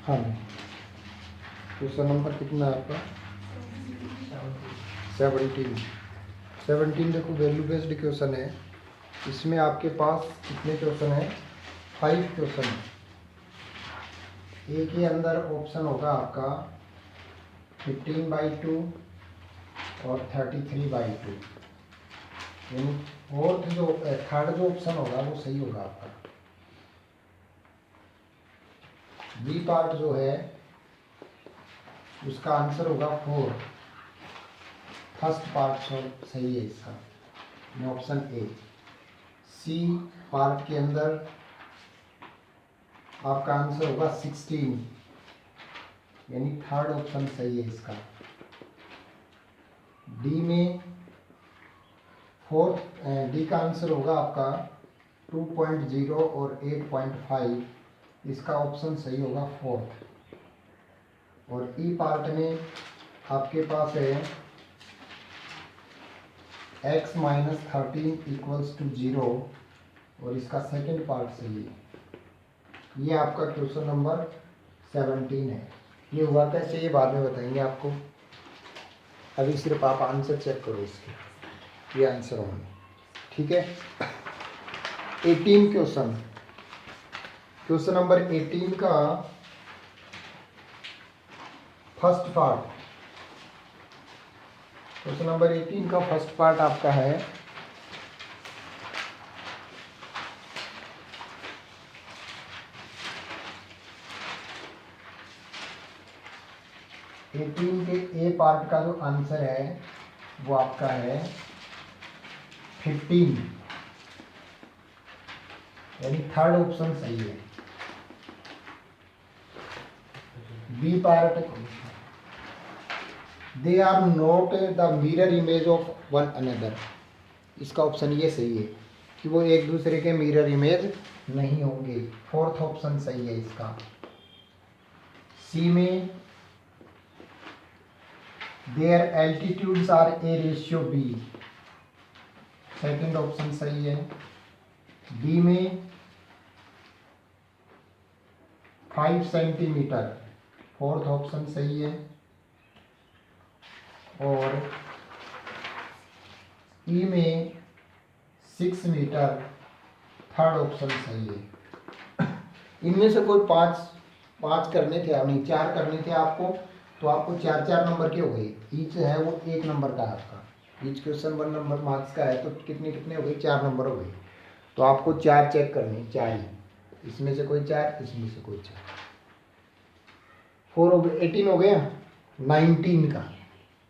हाँ, question number कितना है आपका? 17। 17 देखो वैल्यू बेस्ड क्वेश्चन है। इसमें आपके पास कितने क्वेश्चन है? 5 क्वेश्चन है। ए के अंदर ऑप्शन होगा आपका 15/2 और 33/2, यानी थर्ड जो ऑप्शन होगा वो सही होगा आपका। बी पार्ट जो है उसका आंसर होगा 4। फर्स्ट पार्ट सही है इसका, ऑप्शन ए। सी पार्ट के अंदर आपका आंसर होगा 16, यानी थर्ड ऑप्शन सही है इसका। डी में डी का आंसर होगा आपका 2.0 और 8.5, इसका ऑप्शन सही होगा 4th। और ई पार्ट में आपके पास है x - 13 = 0, और इसका सेकंड पार्ट सही है। ये आपका क्वेश्चन नंबर 17 है। ये हुआ कैसे ये बाद में बताएंगे आपको, अभी सिर्फ आप आंसर चेक करो इसके, ये आंसर होंगे, ठीक है। 18 क्वेश्चन नंबर 18 का फर्स्ट पार्ट, क्वेश्चन नंबर 18 का फर्स्ट पार्ट आपका है 18 के ए पार्ट का जो आंसर है वो आपका है 15, यानी थर्ड ऑप्शन सही है। B part, they are not the mirror image of one another, इसका ऑप्शन ये सही है कि वो एक दूसरे के मिरर इमेज नहीं होंगे, फोर्थ ऑप्शन सही है इसका। सी में their altitudes are A/B, second option सही है। डी में 5 सेंटीमीटर, फोर्थ ऑप्शन सही है। और ई में 6 मीटर, थर्ड ऑप्शन सही है। इनमें से कोई पाँच करने थे, नहीं 4 करने थे आपको, तो आपको 4-4 नंबर के हो गए। ईच है वो 1 नंबर का है आपका, ईच क्वेश्चन 1 नंबर मार्क्स का है, तो कितने कितने हो गए? 4 नंबर हो गए। तो आपको 4 चेक करने, 4 ही, इसमें से कोई 4, इसमें से कोई 4, 4 हो गए, 18 हो गया। 19 का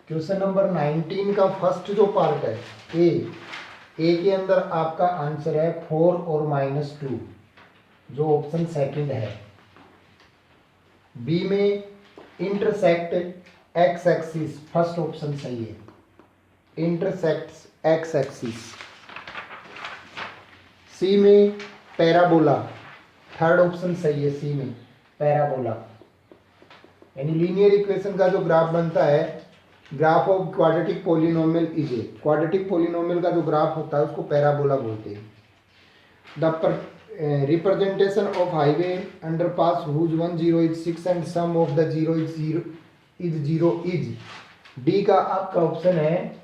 क्वेश्चन नंबर 19 का फर्स्ट जो पार्ट है ए के अंदर आपका आंसर है 4 और -2, जो ऑप्शन सेकंड है। बी में intersect x axis, first option सही है, इंटरसेक्ट एक्स एक्सिस। सी में पैराबोला, थर्ड ऑप्शन सही है, सी में पैराबोला, यानी लीनियर इक्वेशन का जो ग्राफ बनता है, graph of quadratic polynomial is a, quadratic polynomial का जो ग्राफ होता है उसको पैराबोला बोलते हैं। The representation of highway underpass whose 1 0 is 6 and sum of the 0 is 0 is D का आपका ऑप्शन है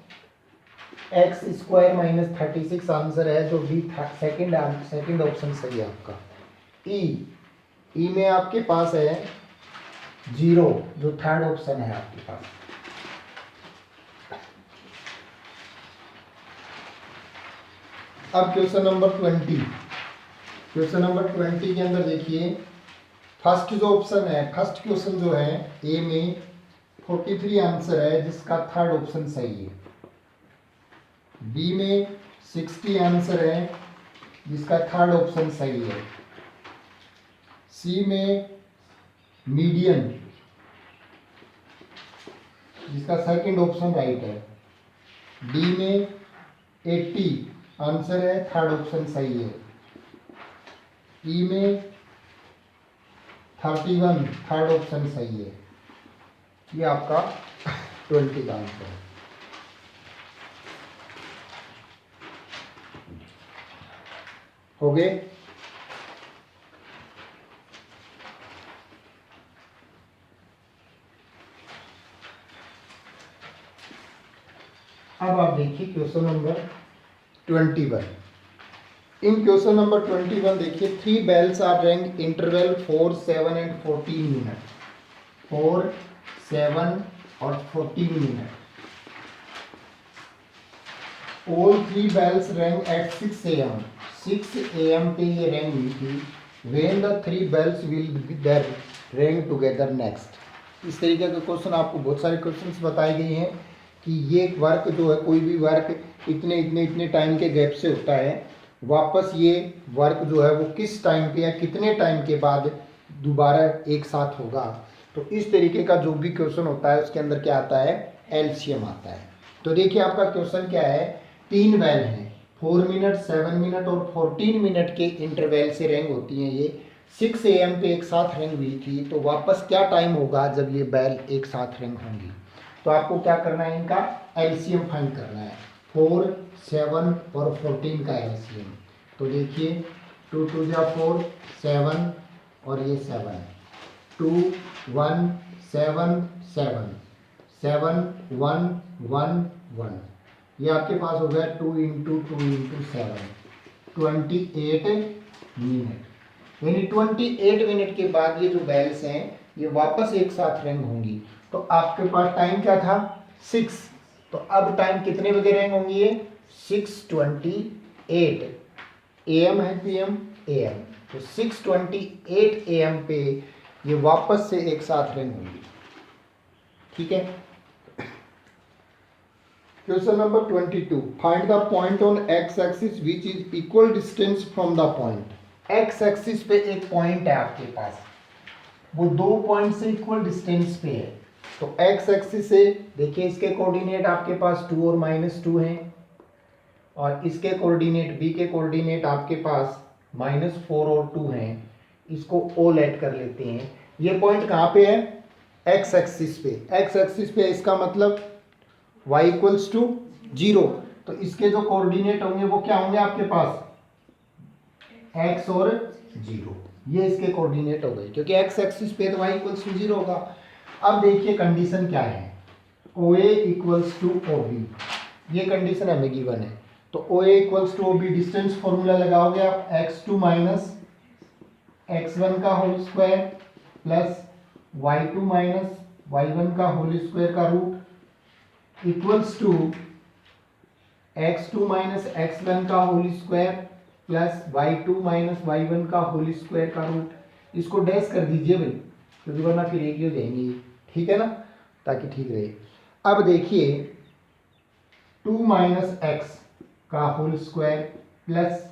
x² - 36, आंसर है जो डी सेकंड ऑप्शन सही है आपका। ई में आपके पास है 0, जो थर्ड ऑप्शन है आपके पास। अब क्वेश्चन नंबर 20, क्वेश्चन नंबर 20 के अंदर देखिए, फर्स्ट जो ऑप्शन है, फर्स्ट क्वेश्चन जो है ए में 43 आंसर है, जिसका थर्ड ऑप्शन सही है। बी में 60 आंसर है, जिसका थर्ड ऑप्शन सही है। सी में मीडियन, जिसका सेकंड ऑप्शन राइट है। डी में 80 आंसर है, थर्ड ऑप्शन सही है। ई में 31, थर्ड ऑप्शन सही है। ये आपका 20 का आंसर है। हो गए। देखिए question number 21। In question number 21 देखिए 3 bells are rung interval 4, 7 and 14 minute. 4, 7 और 14 minute. All 3 bells rang at 6 AM। 6 AM पे ये रैंग हुई थी। When the 3 bells will be there rang together next। इस तरीके का क्वेश्चन आपको बहुत सारे क्वेश्चंस बताए गए हैं कि ये वर्क जो है, कोई भी वर्क इतने इतने इतने टाइम के गैप से होता है, वापस ये वर्क जो है वो किस टाइम पे या कितने टाइम के बाद दोबारा एक साथ होगा। तो इस तरीके का जो भी क्वेश्चन होता है उसके अंदर क्या आता है, एलसीएम आता है। तो देखिए आपका क्वेश्चन क्या है, 3 बैल हैं, 4 मिनट, 7 मिनट और 14 मिनट के इंटरवल से रैंग होती हैं। ये 6 AM पे एक साथ रैंग हुई थी, तो वापस क्या टाइम होगा जब ये बैल एक साथ रैंग होंगी। तो आपको क्या करना है, इनका एलसीएम फाइंड करना है। 4, 7 और 14 का एलसीएम। तो देखिए 2 2 जा 4, 7 और ये 7, 2 1 7 7 7 1 1 1, ये आपके पास हो गया 2 इंटू 2 इंटू 7, 28 मिनट। यानी 28 मिनट के बाद ये जो बेल्स हैं ये वापस एक साथ रैंग होंगी। तो आपके पास टाइम क्या था, 6। तो अब टाइम कितने बजे रैंग होंगी ये, 6:28 AM है, PM AM। तो 6:28 AM पे ये वापस से एक साथ रैंग होंगी। ठीक है। Question number 22। Find the point on x axis which is equal distance from the point. X axis पे एक पॉइंट है आपके पास, वो 2 पॉइंट से इक्वल डिस्टेंस पे है। तो एक्स एक्सिस से देखिए इसके कोऑर्डिनेट आपके पास 2 और -2 हैं, और इसके कोऑर्डिनेट बी के कोऑर्डिनेट आपके पास -4 और 2 हैं। इसको ओ ऐड कर लेते हैं। ये पॉइंट कहाँ पे है, एक्स एक्सिस पे। एक्स एक्सिस पे इसका मतलब y इक्वल्स टू 0। तो इसके जो कोऑर्डिनेट होंगे वो क्या होंगे आपके पास, x और 0। ये इसके कोऑर्डिनेट हो गए, क्योंकि x एक्सिस पे तो y इक्वल्स टू 0 होगा। अब देखिए कंडीशन क्या है, OA इक्वल्स टू OB, ये कंडीशन हमें गिवन है। तो OA equals to OB distance formula लगाओगे आप, x2 माइनस x1 का whole square plus y2 minus y1 का होल स्क्वायर का root equals to x2 minus x1 का whole square plus y2 minus y1 का होल स्क्वायर का root. इसको dash कर दीजिए भाई, क्योंकि वरना फिर एक ही हो जाएंगी। ठीक है ना, ताकि ठीक रहे। अब देखिए 2 माइनस एक्स का whole square plus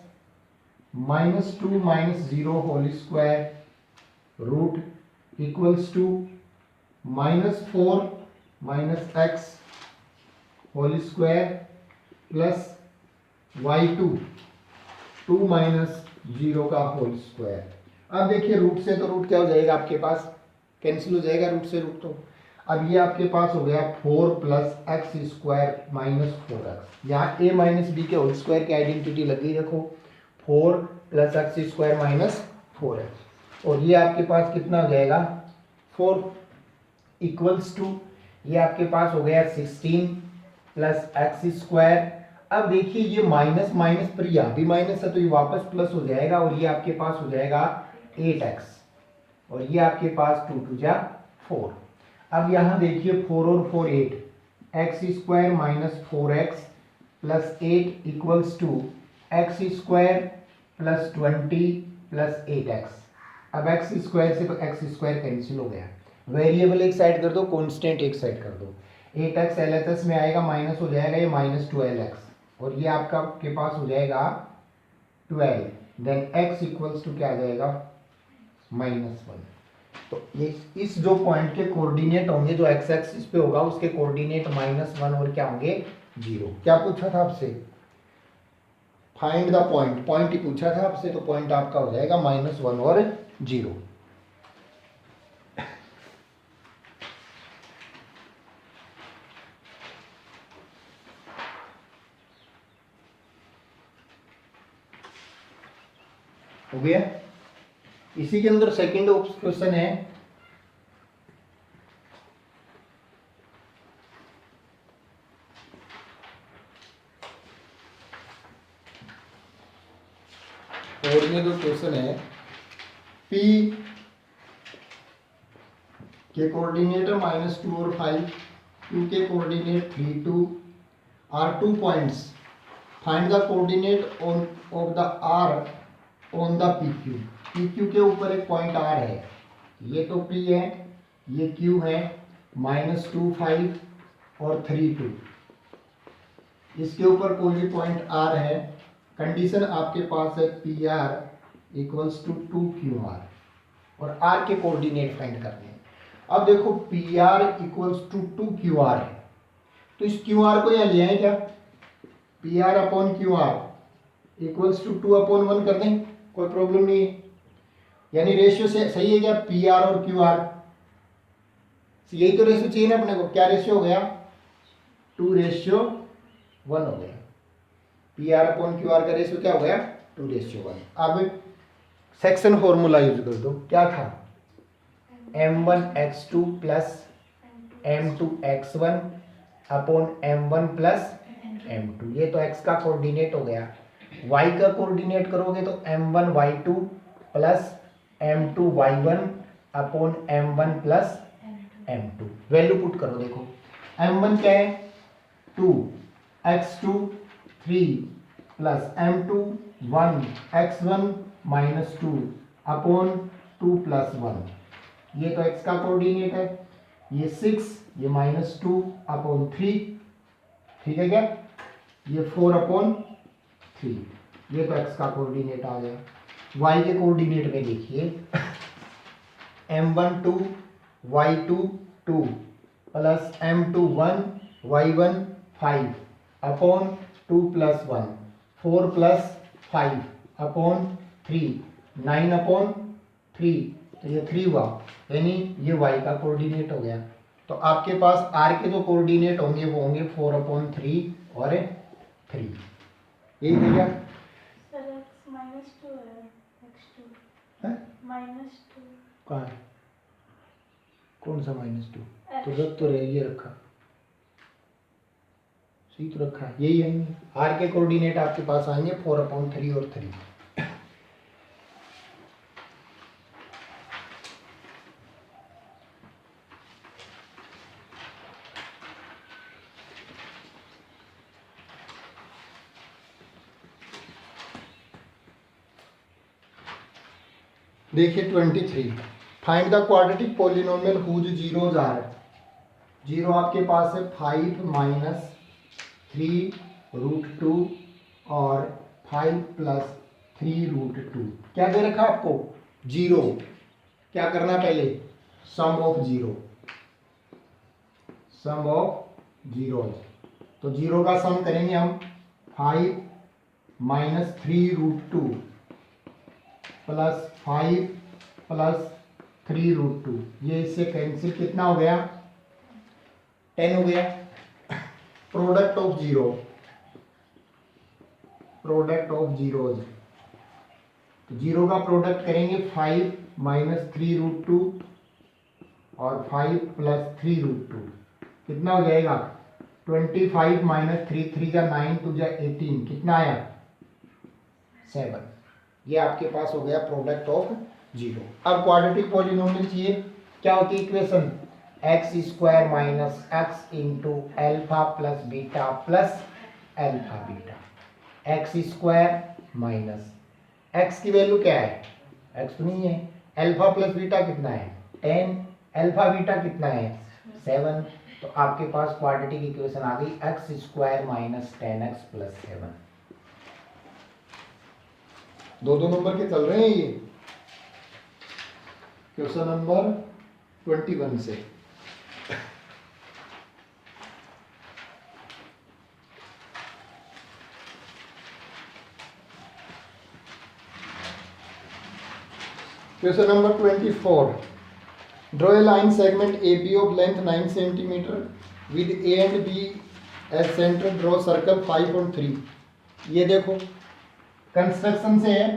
-2 minus 0 whole square root equals to -4 minus X whole square plus y2 2 minus 0 का होल स्क्वायर। अब देखिए रूट से तो रूट क्या हो जाएगा आपके पास, कैंसिल हो जाएगा रूट से रूट। तो अब ये आपके पास हो गया 4 plus x square minus 4x। यहाँ a माइनस बी के होल स्क्वायर की आइडेंटिटी लगी रखो, 4 plus x square minus 4x। और ये आपके पास कितना हो जाएगा 4 इक्वल्स टू, ये आपके पास हो गया 16 प्लस एक्स स्क्वायर। अब देखिए ये माइनस माइनस पर यहाँ भी माइनस है, तो ये वापस प्लस हो जाएगा, और ये आपके पास हो जाएगा 8x, और ये आपके पास 2 2 जा 4। अब यहाँ देखिए 4 और 4 8, X square minus 4x plus 8 equals to X square plus 20 plus 8x। अब एक्स स्क्वायर से तो एक्स स्क्वायर कैंसिल हो गया, वेरिएबल एक साइड कर दो, कांस्टेंट एक साइड कर दो। 8x LHS में आएगा, माइनस हो जाएगा ये -12x, और ये आपका के पास हो जाएगा 12। देन x इक्वल्स टू क्या आ जाएगा -1। तो ये इस जो पॉइंट के कोऑर्डिनेट होंगे, जो x एक्सिस पे होगा उसके कोऑर्डिनेट -1 और क्या होंगे 0। क्या पूछा था आपसे, फाइंड द पॉइंट, पॉइंट ही पूछा था आपसे। तो पॉइंट आपका हो जाएगा -1 और 0। हो गया। इसी के अंदर सेकंड क्वेश्चन है, और ये जो क्वेश्चन है P के कोऑर्डिनेट -2 और 5, Q के coordinate 3 2 are 2 points, find the coordinate of the R on the PQ। PQ के ऊपर एक पॉइंट R है, ये तो P है, ये Q है, -2 5 और 3 2, इसके ऊपर कोई भी पॉइंट R है। कंडीशन आपके पास है PR इक्वल्स टू 2QR और R के कोऑर्डिनेट फाइंड करने हैं। अब देखो PR इक्वल्स टू 2QR है, तो इस QR को यहाँ ले आए क्या, PR upon QR equals to 2/1 कर दें, कोई प्रॉब्लम नहीं है। यानी रेशियो से सही है क्या, PR और QR, यही तो रेशियो चाहिए ना अपने को। क्या रेशियो हो गया, 2:1 हो गया। PR अपॉन QR का रेशियो क्या हो गया, 2:1। अब सेक्शन फॉर्मूला यूज कर दो, क्या था, m1x2 plus m2x1 upon m1 plus m2। ये तो x का कोऑर्डिनेट हो गया। y का कोऑर्डिनेट करोगे तो m1y2 plus m2y1 upon m1 plus m2। Value put करो, देखो m1 क्या है 2, x2 3 plus m2 1, x1 -2 upon 2 plus 1। ये तो x का कोऑर्डिनेट है, ये 6, ये -2 अपॉन 3, ठीक है क्या, ये 4/3, ये तो x का कोऑर्डिनेट आ गया। y के कोऑर्डिनेट में देखिए m1 2 y2 2 plus m2 1 y1 5 upon 2 plus 1, 4 plus 5 upon 3, 9/3, तो ये 3 हुआ, यानी ये y का कोऑर्डिनेट हो गया। तो आपके पास r के जो कोऑर्डिनेट होंगे वो होंगे 4/3 और 3, यही है क्या। सर x -2 है, x2 है -2, कहाँ है, कौन सा -2, तो रख तो रहे, ये रखा सही तो रखा है, यही है। r के कोऑर्डिनेट आपके पास आएंगे 4/3 और 3। देखिए 23, find the quadratic polynomial whose zeros are. Zero आपके पास है 5 - 3√2 और 5 + 3√2। क्या दे रखा आपको, जीरो। क्या करना पहले, sum of zero, sum of zero. तो जीरो का सम करेंगे हम, 5 - 3√2 प्लस 5 प्लस 3√2, ये इससे कैंसिल, कितना हो गया, 10 हो गया। Product of zero, product of zeros, तो जीरो का प्रोडक्ट करेंगे 5 - 3√2 और 5 + 3√2, कितना हो जाएगा 25 - 3 3 जा 9 2 जा 18, कितना आया 7। ये आपके पास हो गया प्रोडक्ट ऑफ जीरो। अब क्वाड्रेटिक पॉलिनोमियल चाहिए, क्या होती है equation, x² - x into alpha plus beta plus alpha beta. x² - x की वैल्यू क्या है, x तो नहीं है, अल्फा प्लस बीटा कितना है 10, अल्फा बीटा कितना है 7। तो आपके पास क्वाड्रेटिक इक्वेशन आ गई x² - 10x + 7। दो नंबर के चल रहे हैं ये, क्वेश्चन नंबर 21 से। Question number 24, draw a line segment AB of length 9 centimeter with A and B as center, draw circle 5 और 3। ये देखो कंस्ट्रक्शन से है,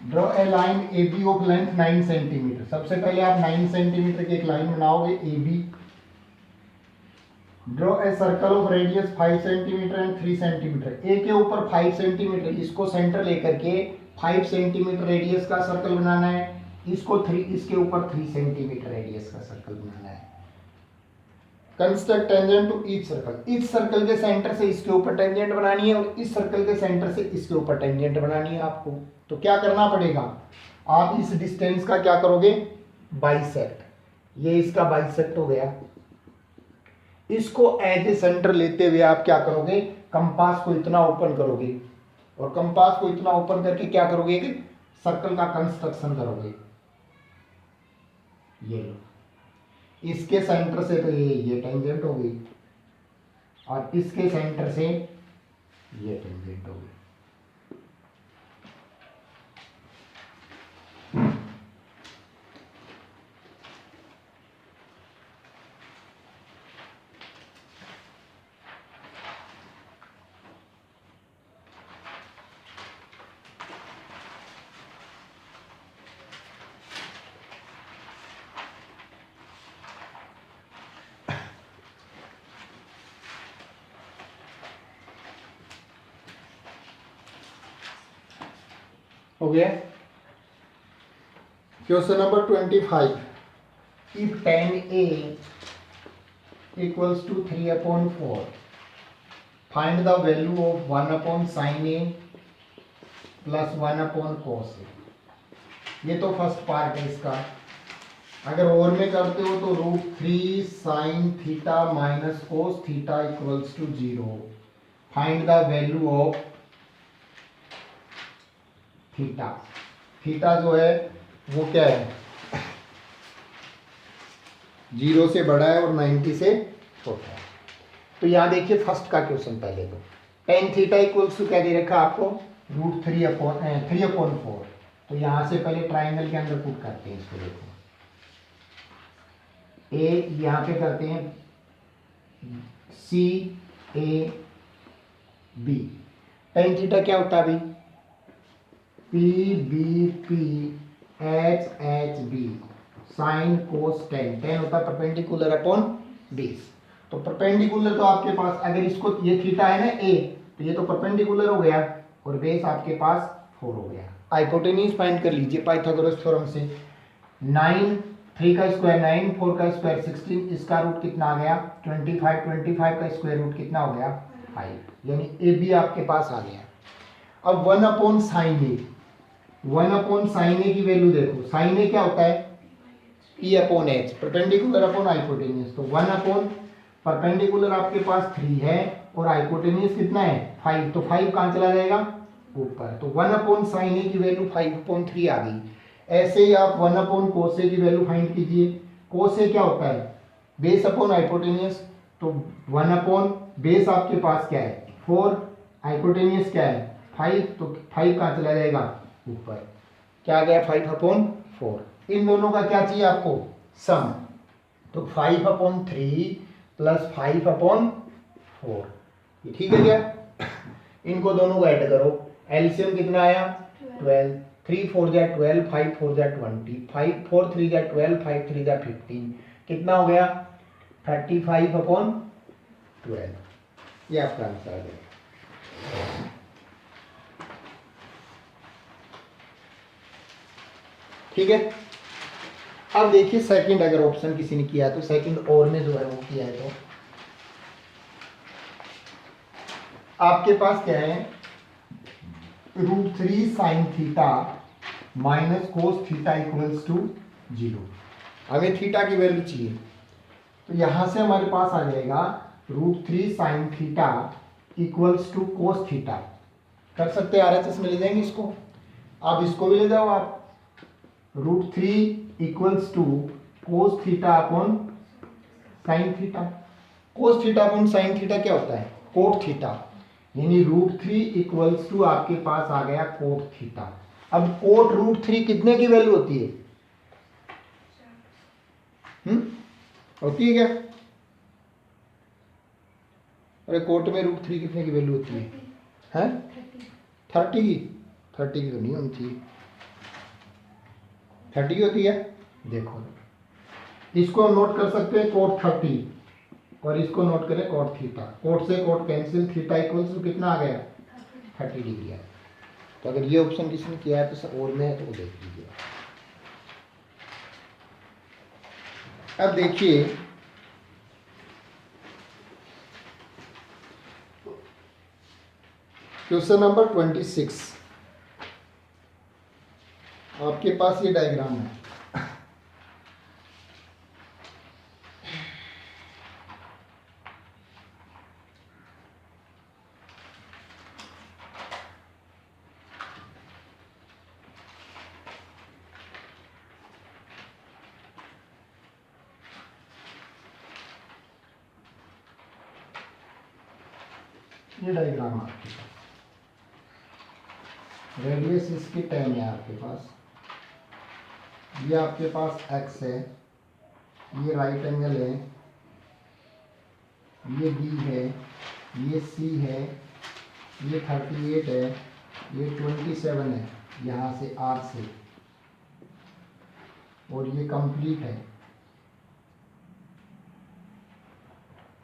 draw a line AB of length 9 centimeter. सबसे पहले आप 9 सेंटीमीटर की एक लाइन बनाओगे AB। Draw a circle of radius 5 centimetre and 3 centimetre. A के ऊपर 5 सेंटीमीटर, इसको सेंटर लेकर के 5 सेंटीमीटर रेडियस का सर्कल बनाना है, इसको 3, इसके ऊपर 3 सेंटीमीटर रेडियस का सर्कल बनाना है। Construct tangent to each circle, इस सर्कल के सेंटर से इसके ऊपर टेंजेंट बनानी है और इस सर्कल के सेंटर से इसके ऊपर टेंजेंट बनानी है आपको। तो क्या करना पड़ेगा, आप इस डिस्टेंस का क्या करोगे, बाइसेक्ट, ये इसका बाइसेक्ट हो गया। इसको एज ए सेंटर लेते हुए आप क्या करोगे, कंपास को इतना ओपन करोगे और कंपास को इतना ओपन करके क्या करोगे कि सर्कल का कंस्ट्रक्शन करोगे। ये लो, इसके सेंटर से तो ये टेंजेंट हो गई और इसके सेंटर से ये टेंजेंट हो गई। हो गया। Question number 25, if tan A equals to 3/4, find the value of 1/sin A plus 1/cos A। ये तो फर्स्ट पार्ट है इसका। अगर और में करते हो तो √3 sin theta minus cos theta equals to 0, find the value of theta. Theta जो है वो क्या है, 0 से बड़ा है और 90 से छोटा है। तो यहाँ देखिए फर्स्ट का क्वेश्चन पहले तो tan थीटा इक्वल्स टू क्या दे रखा आपको, √3/4। तो यहाँ से पहले ट्राइंगल के अंदर पुट करते हैं इसको। देखो ए यहाँ पे करते हैं CAB। tan थीटा क्या होता है अभी, PBP HHB sine cos ten होता है परपेंडिकुलर अपॉन बेस। तो परपेंडिकुलर तो आपके पास, अगर इसको ये थीटा है ना A, तो ये तो परपेंडिकुलर हो गया और बेस आपके पास 4 हो गया। हाइपोटेन्यूज फाइंड कर लीजिए पाइथागोरस थ्योरम से। 9, 3 का स्क्वायर 9, 4 का स्क्वायर 16, इसका रूट कितना आ गया 25, 25 का स्क्वायर रूट कितना हो गया 5, यानी AB आपके पास आ गया। अब 1/sin A, 1/sin A की वैल्यू देखो, sin A क्या होता है P/H, परपेंडिकुलर अपॉन हाइपोटेन्यूज। तो 1/ परपेंडिकुलर आपके पास 3 है और हाइपोटेन्यूज कितना है 5, तो 5 कहाँ चला जाएगा ऊपर। तो 1/sin A की वैल्यू 5/3 आ गई। ऐसे ही आप 1/cos A की वैल्यू फाइंड कीजिए। cos A क्या होता है बेस अपॉन हाइपोटेन्यूज, तो 1/ बेस आपके पास क्या है 4, हाइपोटेन्यूज क्या है 5, तो 5 कहाँ चला जाएगा ऊपर, क्या आ गया 5/4। इन दोनों का क्या चाहिए आपको सम, तो 5/3 प्लस 5/4, ये ठीक है क्या। इनको दोनों को ऐड करो, एलसीएम कितना आया 12, 3 4 जा 12, 5 4 जा 20, 5 4 3 जा 12, 5 3 जा 15, कितना हो गया 35/12। ये आपका आंसर आ जाएगा। ठीक है। अब देखिए सेकंड, अगर ऑप्शन किसी ने किया तो सेकंड और में जो है वो किया है, तो आपके पास क्या है √3 sin theta minus cos theta equals to 0। हमें थीटा की वैल्यू चाहिए, तो यहां से हमारे पास आ जाएगा √3 sin theta equals to cos theta. कर सकते हैं RHS में ले जाएंगे इसको, आप इसको भी ले जाओ आप। √3 equals to cos theta upon sine theta. Cos theta upon sine theta क्या होता है कोट थीटा, यानी √3 इक्वल्स टू आपके पास आ गया कोट थीटा। अब कोट √3 कितने की वैल्यू होती है, होती है क्या, अरे कोट में √3 कितने की वैल्यू होती है, हैं 30 की, 30 की तो नहीं होनी चाहिए, 30 की होती है। देखो इसको हम नोट कर सकते हैं कोट 30 और इसको नोट करें कोट थीटा। कोट से cot cancel, theta equals to कितना आ गया 30 डिग्री है। तो अगर ये ऑप्शन किसी ने किया है तो सब और में है तो वो देख लीजिए। अब देखिए क्वेश्चन नंबर 26। आपके पास ये डायग्राम है। ये डायग्राम आपके पास, रेडियस इसकी 10 है आपके पास, ये आपके पास x है, ये राइट एंगल है, ये B है, ये C है, ये 38 है, ये 27 है यहाँ से R से, और ये कंप्लीट है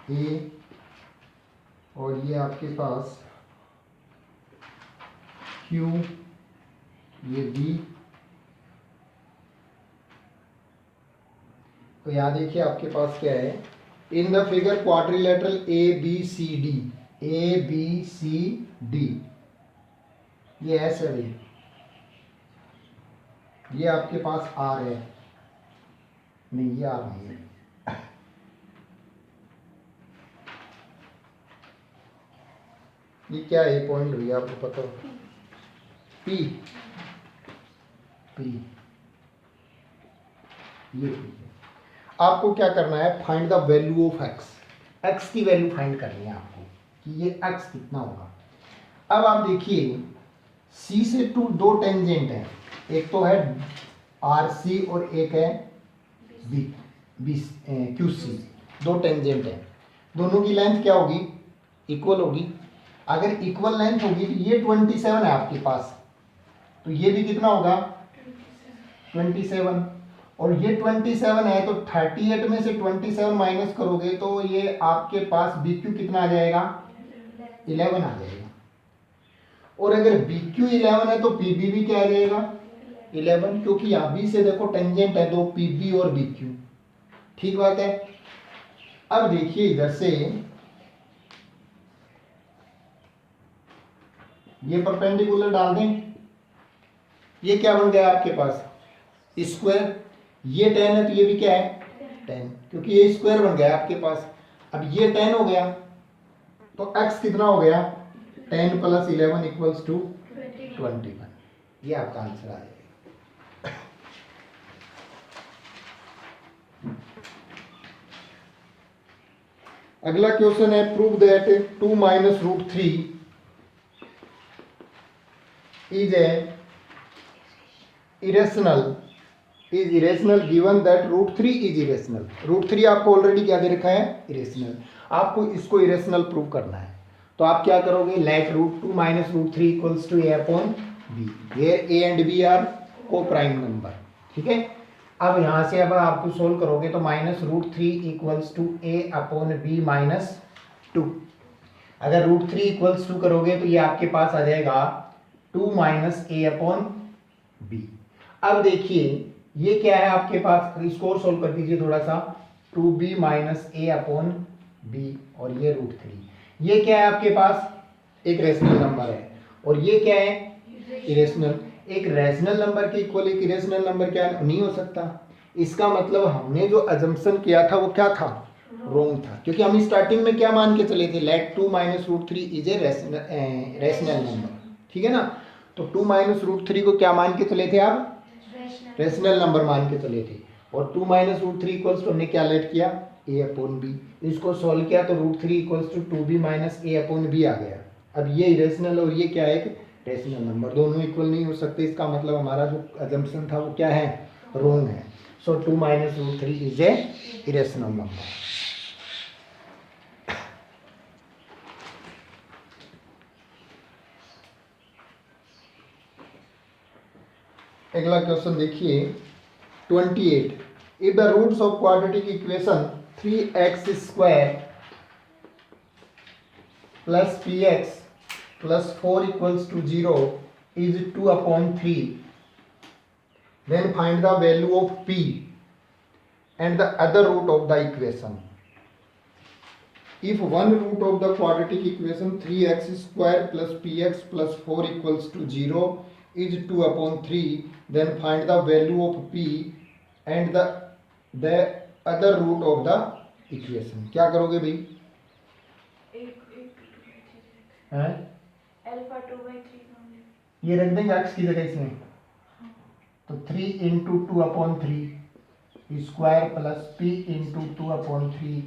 A, और ये आपके पास Q, ये B। तो यहाँ देखिए आपके पास क्या है, in the figure quadrilateral A B C D, ये एस है भाई, ये आपके पास आर है, नहीं ये आर नहीं है, ये क्या है पॉइंट हुई आपको पता हो, पी पी, ये पी है। आपको क्या करना है, find the value of x, x की वैल्यू फाइंड करनी है आपको कि ये एक्स कितना होगा। अब आप देखिए सी से टू दो टेंजेंट है, एक तो है आर सी और एक है बी बी क्यू सी, दो टेंजेंट है, दोनों की लेंथ क्या होगी, इक्वल होगी। अगर इक्वल लेंथ होगी तो ये 27 है आपके पास, तो ये भी कितना होगा 27, और ये 27 है तो 38 में से 27 माइनस करोगे तो ये आपके पास बी क्यू कितना आ जाएगा, 11 आ जाएगा। और अगर बी क्यू 11 है तो पी बी भी क्या आ जाएगा 11, क्योंकि यहाँ बी से देखो टेंजेंट है दो, पी बी और बी क्यू, ठीक बात है। अब देखिए इधर से ये परपेंडिकुलर डाल दें, ये क्या बन गया आपके पास स्क्वायर, ये 10 है तो ये भी क्या है 10, क्योंकि ये स्क्वायर बन गया आपके पास। अब ये 10 हो गया तो x कितना हो गया 10 प्लस 11 इक्वल्स टू 21, ये आपका आंसर आ जाएगा। अगला क्वेश्चन है, prove that 2 minus root 3 is irrational given that root 3 is irrational। root 3 आपको ऑलरेडी क्या दे रखा है irrational, आपको इसको irrational प्रूव करना है। तो आप क्या करोगे, let root 2 minus root 3 equals to a upon b where a and b are co-prime number, ठीक है। अब यहाँ से अब आपको सोल्व करोगे तो minus root 3 equals to a upon b minus 2, अगर रूट 3 इक्वल्स टू करोगे तो ये आपके पास आ जाएगा 2 माइनस ए अपॉन बी। अब देखिए ये क्या है आपके पास, इसको और सोल्व कर दीजिए थोड़ा सा, 2b माइनस ए अपॉन बी, और ये रूट 3, ये क्या है आपके पास एक रेशनल नंबर है, और ये क्या है इरेशनल। एक रैशनल नंबर के इक्वल एक इरेशनल नंबर क्या नहीं हो सकता, इसका मतलब हमने जो अजम्पशन किया था वो क्या था रॉन्ग था, क्योंकि हम स्टार्टिंग में क्या मान के चले थे, let 2 minus root 3 is a rational number, ठीक है ना। तो 2 माइनस रूट 3 को क्या मान के चले थे आप, रैशनल नंबर मान के चले थे, और 2 माइनस रूट 3 इक्वल्स टू हमने क्या लेट किया a अपॉन बी, इसको सॉल्व किया तो root 3 equals to 2b minus a upon b आ गया। अब ये इरेशनल और ये क्या है एक रैशनल नंबर, दोनों इक्वल नहीं हो सकते, इसका मतलब हमारा जो अजम्पशन था वो क्या है रॉन्ग है। So 2 minus root 3 is a irrational number. अगला क्वेश्चन देखिए 28, if the roots of quadratic equation 3x square plus px plus 4 equals to 0 is 2/3. Then find the value of p and the other root of the equation. If one root of the quadratic equation 3x square plus px plus 4 equals to 0 is 2/3, then find the value of p and the other root of the equation. क्या करोगे भाई? हैं? Alpha 2/3 ये रख देंगे x की जगह इसमें, तो 3 into 2/3 square plus p into 2/3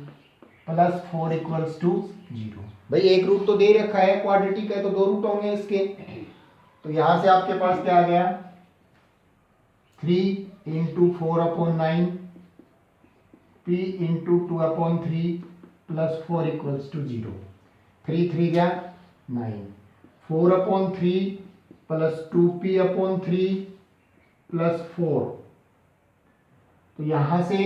plus 4 equals to 0। भाई एक रूट तो दे रखा है, क्वाड्रेटिक है तो दो रूट होंगे इसके, तो यहां से आपके पास क्या आ गया? 3 into 4/9 p into 2/3 plus 4 equals to 0। 3 3 गया 9, 4/3 प्लस 2p/3 प्लस 4। तो यहां से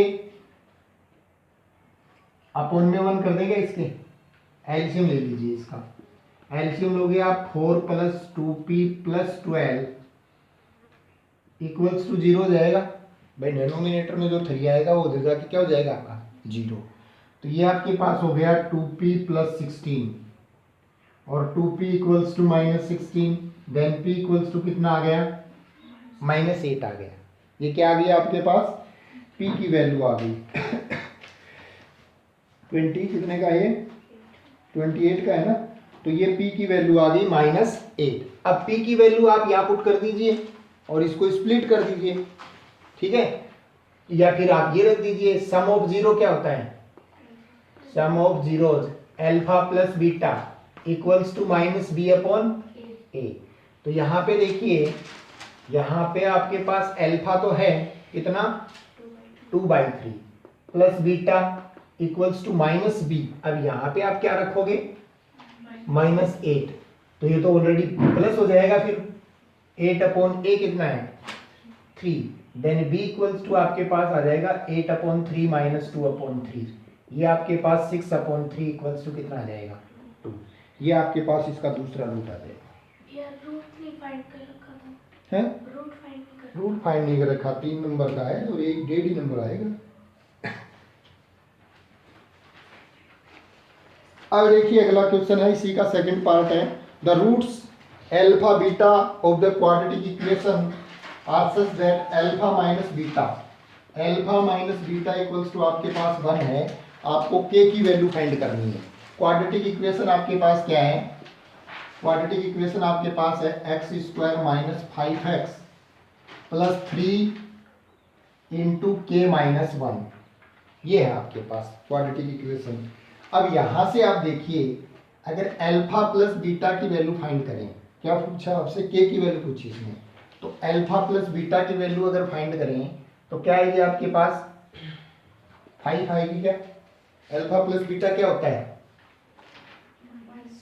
अपोन में 1 कर देगा, इसके एलसीएम ले लीजिए। इसका एलसीएम लोगे आप 4 plus 2p plus 12 equals to 0 हो जाएगा। भाई डिनोमिनेटर में जो 3 आएगा वो उधर जाके क्या हो जाएगा आपका? 0। तो ये आपके पास हो गया 2p प्लस 16 और 2p equals to -16, then p equals to कितना आ गया? -8 आ गया। ये क्या आ गया आपके पास? p की वैल्यू आ गई 20 कितने का है? 28 का है ना, तो ये p की वैल्यू आ गई -8। अब p की वैल्यू आप यहाँ पुट कर दीजिए और इसको स्प्लिट कर दीजिए, ठीक है? या फिर आप ये रख दीजिए, सम ऑफ जीरो क्या होता है? Sum of zeros alpha plus beta equals to -b/a। तो यहाँ पे देखिए, यहाँ पे आपके पास अल्फा तो है कितना? 2/3 plus beta equals to -b। अब यहाँ पे आप क्या रखोगे? -8। तो ये तो ऑलरेडी प्लस हो जाएगा, फिर 8/a कितना है? 3। देन b इक्वल्स टू आपके पास आ जाएगा 8/3 माइनस 2/3। ये आपके पास 6/3 इक्वल्स टू कितना आ जाएगा? 2। ये आपके पास इसका दूसरा रूट आ जाएगा। यार रूट नहीं फाइंड कर रखा था। हैं? रूट फाइंड नहीं कर। रूट फाइंड नहीं कर रखा, 3 नंबर का है और एक 1.5 ही नंबर आएगा। अब देखिए अगला क्वेश्चन है, इसी का सेकंड पार्ट है। The roots alpha beta of the quadratic equation are such that alpha minus beta equals to आपके पास 1 है। आपको k की वैल्यू फाइंड करनी है। क्वाड्रेटिक इक्वेशन आपके पास क्या है? क्वाड्रेटिक इक्वेशन आपके पास है x² minus 5x plus 3 into k minus 1। ये है आपके पास क्वाड्रेटिक इक्वेशन। अब यहां से आप देखिए, अगर अल्फा प्लस बीटा की वैल्यू फाइंड करें, क्या पूछा आपसे? k की वैल्यू पूछी इसमें, तो अल्फा प्लस बीटा की वैल्यु अगर फाइंड करें तो क्या आएगी आपके पास? 5 आएगी। क्या अल्फा प्लस बीटा क्या होता है?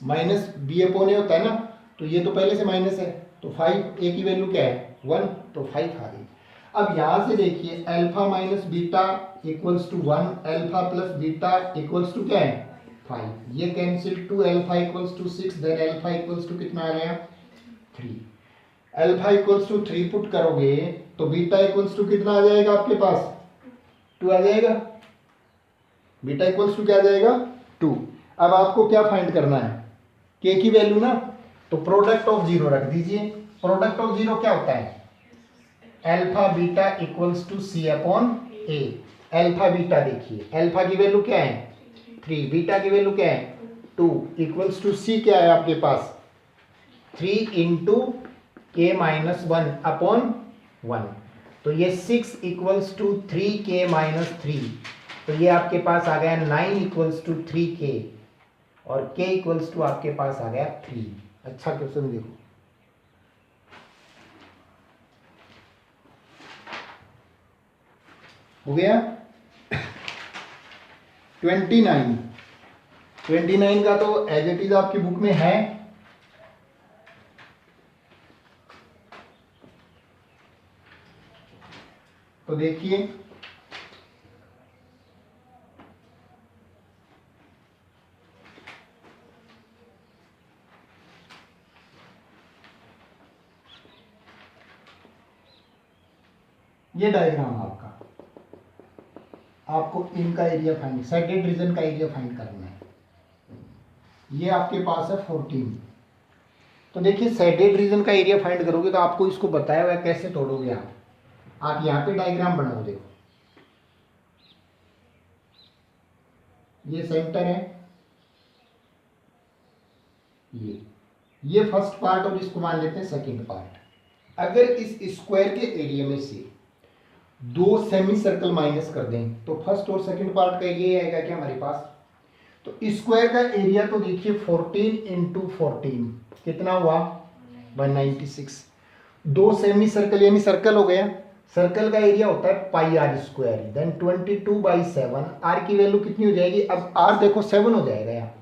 -b/a होता है ना, तो ये तो पहले से माइनस है, तो 5 a की वैल्यू क्या है? 1, तो 5 आ गई। अब यहां से देखिए, alpha minus beta equals to 1, alpha plus beta equals to क्या है? 5। ये cancel, 2 alpha equals to 6, then alpha equals to कितना आ गया? 3। अल्फा इक्वल्स टू 3 पुट करोगे तो बीटा इक्वल्स टू कितना आ जाएगा आपके पास? 2 आ जाएगा। बीटा इक्वल्स टू क्या आ जाएगा? 2। अब आपको क्या फाइंड करना है? k की वैल्यू ना, तो प्रोडक्ट ऑफ जीरो रख दीजिए। प्रोडक्ट ऑफ जीरो क्या होता है? Alpha beta equals to c/a। Alpha beta देखिए, अल्फा की वैल्यू क्या है? 3, बीटा की वैल्यू क्या है? 2 इक्वल्स टू c क्या है आपके पास? 3 इंटू k माइनस 1/1। तो ये 6 इक्वल्स टू 3k माइनस 3। तो ये आपके पास आ गया 9 इक्वल्स टू 3k और k इक्वल्स टू आपके पास आ गया 3। अच्छा क्वेश्चन देखो, हो गया 29 का तो एज इट इज आपकी बुक में है। तो देखिए, ये डायग्राम आपका, आपको इनका एरिया फाइंड, सेडेड रीजन का एरिया फाइंड करना है। ये आपके पास है 14। तो देखिए सेडेड रीजन का एरिया फाइंड करोगे तो आपको इसको बताया हुआ है कैसे तोड़ोगे आप यहाँ पे डायग्राम बनाओ। देखो ये सेंटर है, ये फर्स्ट पार्ट और इसको मान लेते हैं सेकंड पार्ट। अगर इस स्क्वायर के एरिया में से 2 सेमी सर्कल माइनस कर दें तो फर्स्ट और सेकंड पार्ट का एरिया आएगा क्या हमारे पास। तो स्क्वायर का एरिया तो देखिए 14 इंटू 14 कितना हुआ 196। 2 सेमी सर्कल यानी सर्कल हो गया, सर्कल का एरिया होता है पाई आर स्क्वायर, देन 22/7। आर की वैल्यू कितनी हो जाएगी, अब आर देखो 7 हो जाएगा यहाँ,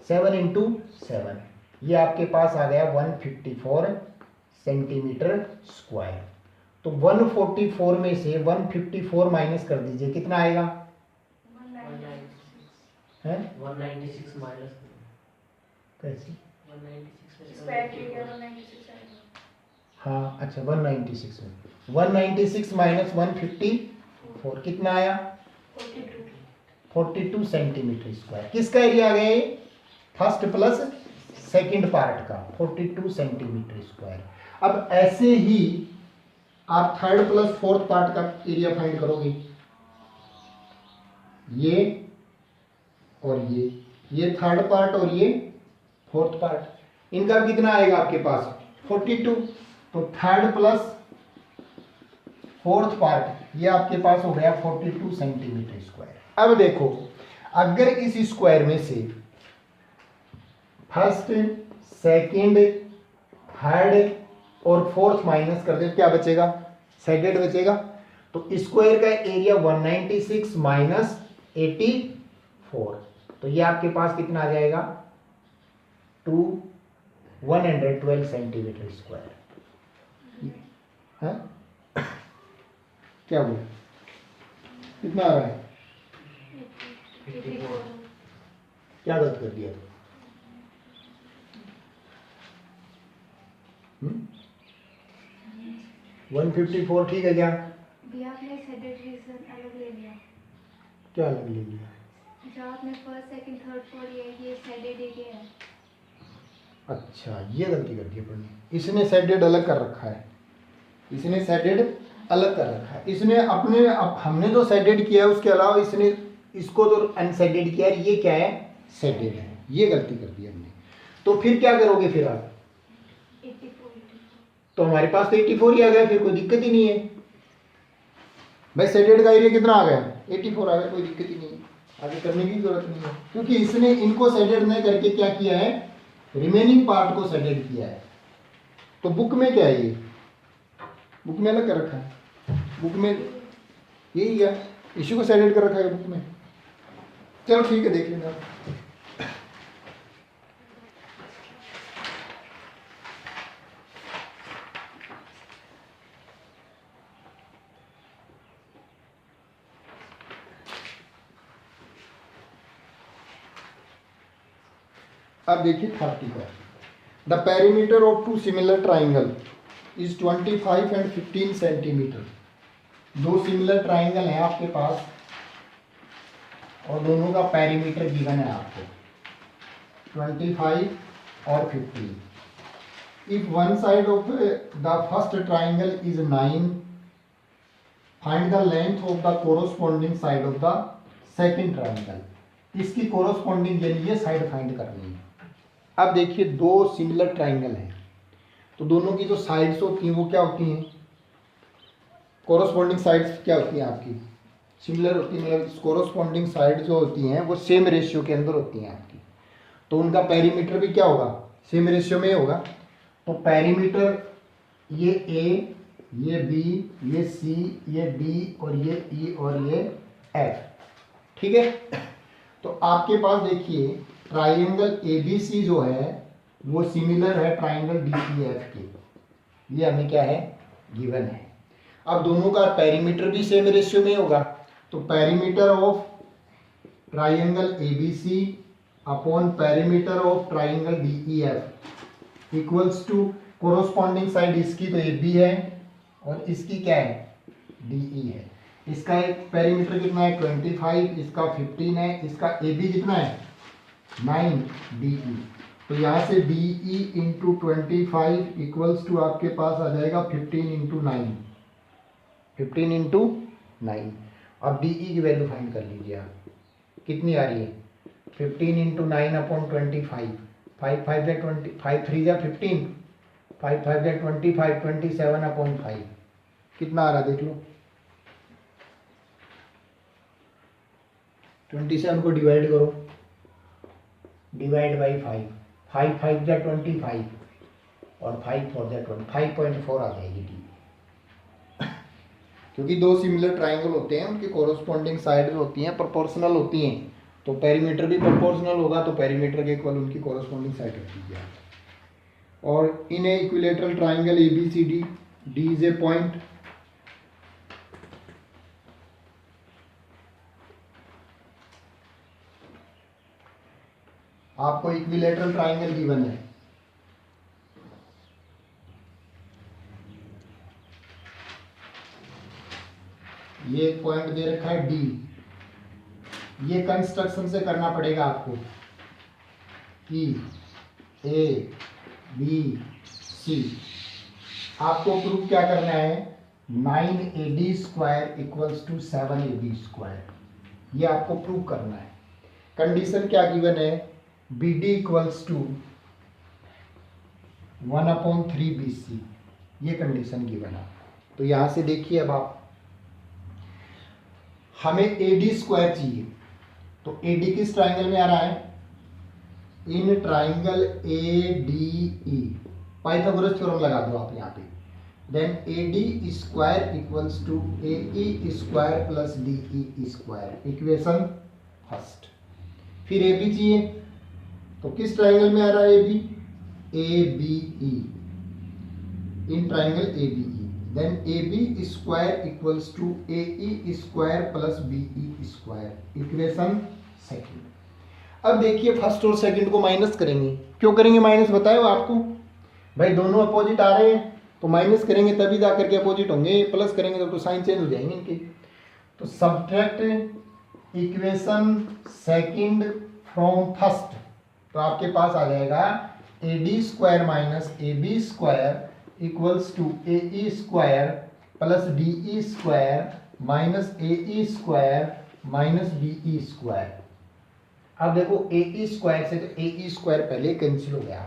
7 इंटू 7, ये आपके पास आ गया 154 सेंटीमीटर स्क्वायर। तो 144 में से 154 माइनस कर दीजिए, कितना आएगा 196 है 196 माइनस कैसी 196 स्क्वायर के लिए 196 आएगा। हाँ अच्छा 196 में 196 माइनस 154 कितना आया 42 सेंटीमीटर स्क्वायर। किसका एरिया आ गया ये, फर्स्ट प्लस सेकंड पार्ट का 42 सेंटीमीटर स्क्वायर। अब ऐसे ही आप थर्ड प्लस फोर्थ पार्ट का एरिया फाइंड करोगे, ये और ये थर्ड पार्ट और ये फोर्थ पार्ट, इनका भी कितना आएगा आपके पास 42। तो थर्ड प्लस फोर्थ पार्ट ये आपके पास हो गया 42 सेंटीमीटर स्क्वायर। अब देखो अगर इस स्क्वायर में से फर्स्ट सेकंड थर्ड और फोर्थ माइनस कर दे क्या बचेगा, सेडेड बचेगा। तो स्क्वायर का एरिया 196 माइनस 84, तो ये आपके पास कितना आ जाएगा 112 सेंटीमीटर स्क्वायर है। क्या बोले कितना आ रहा है, 84 क्या गलत कर दिया 154 ठीक है क्या, भी आपने सेडेड रीजन अलग ले लिया, क्या अलग ले लिया, जो आपने फर्स्ट सेकंड थर्ड फोर्थ ये सेडेड एरिया है। अच्छा ये गलती कर दी अपन ने, इसने सेडेड अलग कर रखा है, इसने सेडेड अलग कर रखा है, इसने अपने हमने जो सेडेड किया है उसके अलावा इसने इसको तो अनसेडेड किया है, ये क्या है सेडेड है, ये गलती कर दी हमने। तो फिर क्या करोगे फिर आप, 84 तो हमारे पास तो 84 ही आ गया, फिर कोई दिक्कत ही नहीं है भाई, सेडेड का एरिया कितना आ गया 84 आ गया, कोई दिक्कत ही नहीं है, आगे करने की जरूरत नहीं है, क्योंकि इसने इनको सेडेड नहीं करके क्या किया है रिमेनिंग पार्ट को सेडेड किया है। तो बुक में क्या है, ये बुक में अलग कर रखा है, बुक में यही है, इश्यू को सेडेड कर रखा है बुक में। चलो ठीक है देख लेना। अब देखिए 30 का, the perimeter of two similar triangle is 25 and 15 centimetre. दो सिमिलर ट्राइंगल हैं आपके पास और दोनों का पेरीमीटर गिवन है आपको 25 और 15। If one side of the first triangle is 9, find the length of the corresponding side of the second triangle. इसकी कोरोस्पोंडिंग यानी ये साइड फाइंड करनी है। अब देखिए दो सिमिलर ट्राइंगल हैं तो दोनों की जो साइड्स होती हैं वो क्या होती हैं, कोरोस्पोंडिंग साइड्स क्या होती हैं आपकी सिमिलर होती है, मतलब कोरोस्पोंडिंग साइड जो होती हैं वो सेम रेशियो के अंदर होती हैं आपकी, तो उनका पेरीमीटर भी क्या होगा सेम रेशियो में होगा। तो पेरीमीटर ये ए, ये बी, ये सी, ये डी और ये ई और ये एफ, ठीक है। तो आपके पास देखिए ट्राइंगल ABC जो है वो सिमिलर है ट्राइंगल DEF के, ये हमें क्या है गिवन है। अब दोनों का पेरीमीटर भी सेम रेशियो में होगा, तो perimeter of triangle ABC upon perimeter of triangle DEF equals to corresponding side इसकी तो AB है और इसकी क्या है DE है। इसका एक पेरीमीटर कितना है 25, इसका 15 है, इसका AB कितना है 9 DE। तो यहाँ से DE इंटू 25 इक्वल्स टू आपके पास आ जाएगा 15 इंटू 9, 15 इंटू 9। अब DE की वैल्यू फाइंड कर लीजिए आप, कितनी आ रही है 15 इंटू 9 अपॉन 25, 5 5 या 20, 5 3 या 15, 5 5 या 25, 27 अपॉन 5 कितना आ रहा देख लो। 27 को डिवाइड करो, डिवाइड बाई 5, 5 5 या 25 और 5 4 या 20, 5.4 आ जाएगी डी। क्योंकि दो सिमिलर ट्राइंगल होते हैं, उनकी कोरोस्पोंडिंग साइड होती हैं, प्रोपोर्शनल होती हैं, तो पेरीमीटर भी प्रोपोर्शनल होगा, तो पेरीमीटर के इक्वल उनकी कोरोस्पोंडिंग साइड रख दीजिए। और in a equilateral triangle ABCD, D is a point, आपको इक्विलेटरल ट्राइंगल गिवन है, ये एक पॉइंट दे रखा है D। ये कंस्ट्रक्शन से करना पड़ेगा आपको कि ABC, आपको प्रूफ क्या करना है 9AD square equals to 7AB square, ये आपको प्रूव करना है। कंडीशन क्या गिवन है BD इक्वल्स टू 1/3BC, ये कंडीशन गिवन है। तो यहां से देखिए, अब आप हमें AD स्क्वायर चाहिए, तो AD किस ट्राइंगल में आ रहा है in triangle ADE, Pythagoras theorem लगा दो आप यहाँ पे, then AD square equals to AE square plus DE square, equation first. फिर AB चाहिए, तो किस ट्राइंगल में आ रहा है AB ABE, in triangle ABE, then AB square equals to AE square plus BE square, equation second. अब देखिए फर्स्ट और सेकंड को माइनस करेंगे, क्यों करेंगे माइनस बताओ आपको, भाई दोनों अपोजिट आ रहे हैं तो माइनस करेंगे तभी जा करके अपोजिट होंगे, प्लस करेंगे तो साइन चेंज हो जाएंगे इनके। तो subtract equation second from first, तो आपके पास आ जाएगा AD square minus AB square equals to AE square plus DE square minus AE square minus BE square. अब देखो AE स्क्वायर से तो AE स्क्वायर पहले कैंसिल हो गया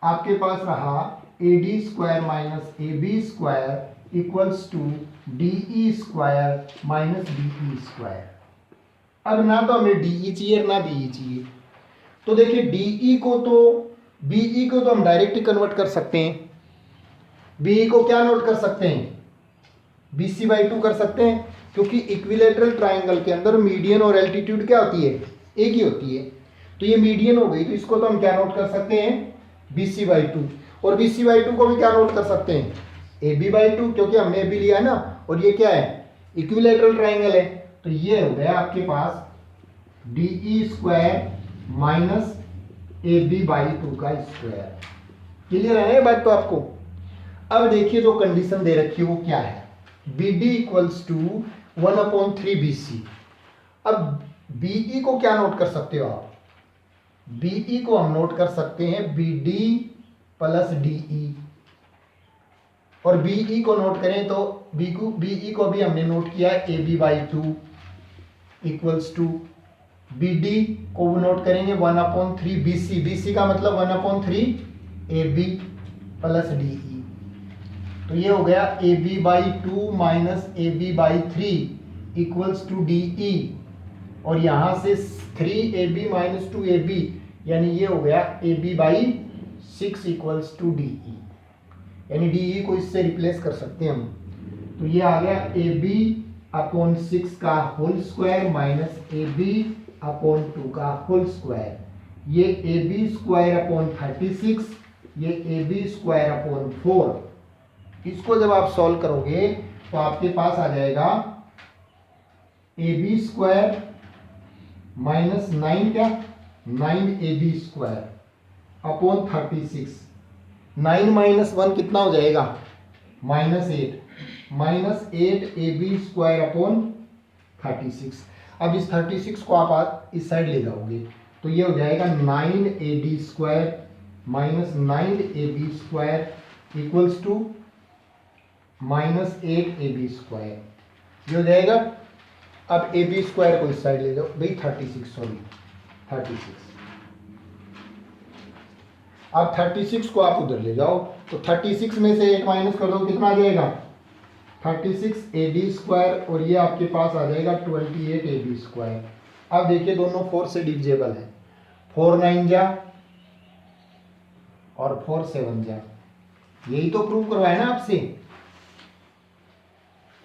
आपके पास रहा AD square minus AB square equals to DE square minus BE square. अब ना तो हमें DE चाहिए ना BE चाहिए, तो देखिए BE को तो हम डायरेक्ट ही कन्वर्ट कर सकते हैं, BE को क्या नोट कर सकते हैं BC/2 कर सकते हैं, क्योंकि इक्विलेटरल ट्राइंगल के अंदर मीडियन और एल्टीट्यूड क्या होती है एक ही होती है, तो ये मीडियन हो गई, तो इसको तो हम क्या नोट कर सकते हैं BC/2, और BC/2 को भी क्या नोट कर सकते हैं AB/2, क्योंकि हमने AB लिया है ना, और ये क्या है इक्विलेटरल ट्राइंगल है, तो ये हो गया आपके पास DE स्क्वायर माइनस AB/2 का स्क्वायर। क्लियर है ये बात तो आपको। अब देखिए जो कंडीशन दे रखी है वो क्या है, BD इक्वल्स टू 1/3BC। अब BE को क्या नोट कर सकते हो आप, BE को हम नोट कर सकते हैं BD प्लस DE, और BE को नोट करें तो BE को भी हमने नोट किया है AB/2 इक्वल्स टू BD को नोट करेंगे 1/3BC, BC का मतलब 1/3AB प्लस DE, तो ये हो गया AB/2 minus AB/3 equals to DE, और यहां से 3AB माइनस 2AB, यानी ये हो गया AB/6 इक्वल्स टू DE, यानी DE को इससे रिप्लेस कर सकते हैं हम, तो ये आ गया AB/6 का होल स्क्वायर माइनस AB/2 का होल स्क्वायर, ये AB स्क्वायर अपॉन 36, ये AB स्क्वायर अपॉन 4। इसको जब आप सॉल्व करोगे तो आपके पास आ जाएगा AB स्क्वायर माइनस 9 क्या 9AB स्क्वायर अपॉन 36, 9 माइनस 1 कितना हो जाएगा -8, माइनस 8ab² अपॉन 36। अब इस 36 को आप इस साइड ले जाओगे तो ये हो जाएगा 9ad² minus 9ab² equals to minus 8ab²। ये हो जाएगा। अब ab² को इस साइड ले जाओ भाई 36, सॉरी 36। अब 36 को आप उधर ले जाओ तो 36 में से 8 माइनस कर दो, कितना आ जाएगा 36ad² और ये आपके पास आ जाएगा 28ab²। अब देखिए दोनों 4 से डिविजेबल है, 4 9 जा और 4 7 जा। यही तो प्रूव करवाया ना आपसे,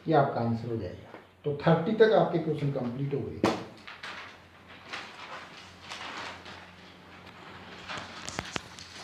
ये आपका आंसर हो जाएगा। तो 30 तक आपके क्वेश्चन कंप्लीट हो गए।